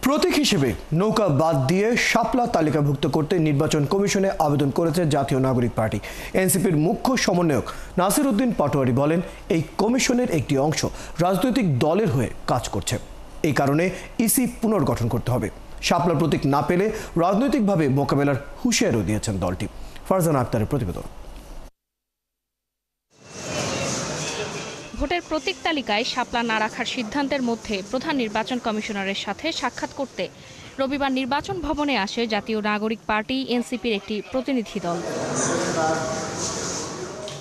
প্রতীক হিসেবে নৌকা বাদ দিয়ে শাপলা তালিকাভুক্ত করতে নির্বাচন কমিশনে আবেদন করেছে জাতীয় নাগরিক পার্টি। এনসিপির মুখ্য সমন্বয়ক নাসির উদ্দিন পাটোয়ারি বলেন, এই কমিশনের একটি অংশ রাজনৈতিক দলের হয়ে কাজ করছে। এই কারণে ইসি পুনর্গঠন করতে হবে। শাপলা প্রতীক না পেলে রাজনৈতিকভাবে মোকাবেলার হুঁশিয়ারিও দিয়েছেন দলটি। ফারজানা আক্তারের প্রতিবেদন। ভোটের প্রতীক তালিকায় শাপলা না রাখার সিদ্ধান্তের মধ্যে প্রধান নির্বাচন কমিশনারের সাথে সাক্ষাৎ করতে রবিবার নির্বাচন ভবনে আসে জাতীয় নাগরিক পার্টি এনসিপির একটি প্রতিনিধি দল।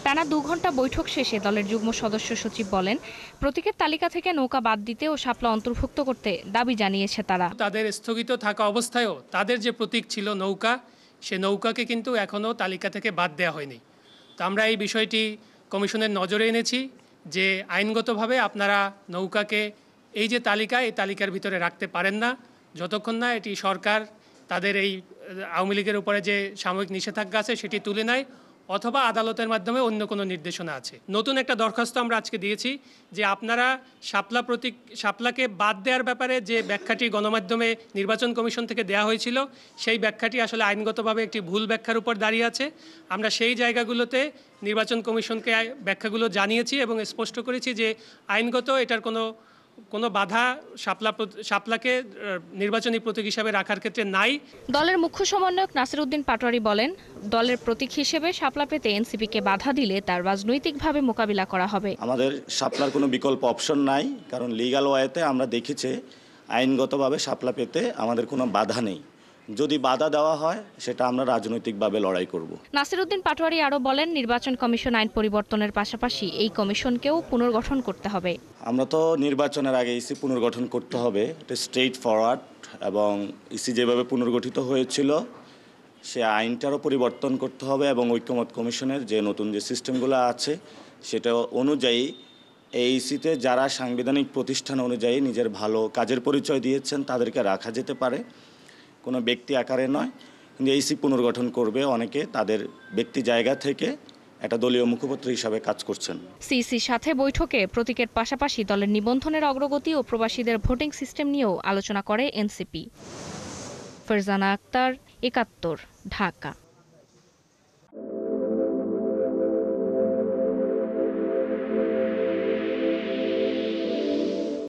টানা 2 ঘন্টা বৈঠক শেষে দলের যুগ্ম সদস্য সচিব বলেন, প্রতীকের তালিকা থেকে নৌকা বাদ দিতে ও শাপলা অন্তর্ভুক্ত করতে দাবি জানিয়েছে তারা। তাদের স্থগিত থাকা অবস্থায়ও তাদের যে প্রতীক ছিল নৌকা, সে নৌকাকে কিন্তু এখনও তালিকা থেকে বাদ দেওয়া হয়নি। তো আমরা এই বিষয়টি কমিশনের নজরে এনেছি যে আইনগতভাবে আপনারা নৌকাকে এই যে তালিকা, এই তালিকার ভিতরে রাখতে পারেন না যতক্ষণ না এটি সরকার তাদের এই আওয়ামী লীগের উপরে যে সাময়িক নিষেধাজ্ঞা আছে সেটি তুলে নেয়, অথবা আদালতের মাধ্যমে অন্য কোনো নির্দেশনা আছে। নতুন একটা দরখাস্ত আমরা আজকে দিয়েছি যে আপনারা শাপলাকে বাদ দেওয়ার ব্যাপারে যে ব্যাখ্যাটি গণমাধ্যমে নির্বাচন কমিশন থেকে দেওয়া হয়েছিল, সেই ব্যাখ্যাটি আসলে আইনগতভাবে একটি ভুল ব্যাখ্যার উপর দাঁড়িয়ে আছে। আমরা সেই জায়গাগুলোতে নির্বাচন কমিশনকে ব্যাখ্যাগুলো জানিয়েছি এবং স্পষ্ট করেছি যে আইনগত এটার কোনো বাধা শাপলাকে নির্বাচনী প্রতীক হিসাবে রাখার ক্ষেত্রে নাই। দলের মুখ্য সমন্বয়ক নাসির উদ্দিন পাটোয়ারি বলেন, দলের প্রতীক হিসেবে শাপলা পেতে এনসিপিকে বাধা দিলে তার রাজনৈতিকভাবে মোকাবিলা করা হবে। আমাদের শাপলার কোনো বিকল্প অপশন নাই, কারণ লিগ্যাল ওয়েতে আমরা দেখেছি আইনগতভাবে শাপলা পেতে আমাদের কোনো বাধা নেই। যদি বাধা দেওয়া হয় সেটা আমরা রাজনৈতিকভাবে লড়াই করব। নাসির উদ্দিন পাটোয়ারি আরও বলেন, নির্বাচন কমিশন আইন পরিবর্তনের পাশাপাশি এই কমিশনকেও পুনর্গঠন করতে হবে। আমরা তো নির্বাচনের আগে ইসি পুনর্গঠন করতে হবে, এটা স্ট্রেইট ফরওয়ার্ড, এবং ইসি যেভাবে পুনর্গঠিত হয়েছিল সে আইনটারও পরিবর্তন করতে হবে এবং ঐক্যমত কমিশনের যে নতুন যে সিস্টেমগুলো আছে সেটা অনুযায়ী এই ইসিতে যারা সাংবিধানিক প্রতিষ্ঠান অনুযায়ী নিজের ভালো কাজের পরিচয় দিয়েছেন তাদেরকে রাখা যেতে পারে, কোনো ব্যক্তি আকারে নয়। কিন্তু ইসি পুনর্গঠন করবে অনেকে তাদের ব্যক্তি জায়গা থেকে একটা দলীয় মুখপাত্র হিসাবে কাজ করছেন। সিসির সাথে বৈঠকে প্রতীকের পাশাপাশি দলের নিবন্ধনের অগ্রগতি ও প্রবাসীদের ভোটিং সিস্টেম নিয়েও আলোচনা করে এনসিপি। ফারজানা আক্তার, ৭১, ঢাকা।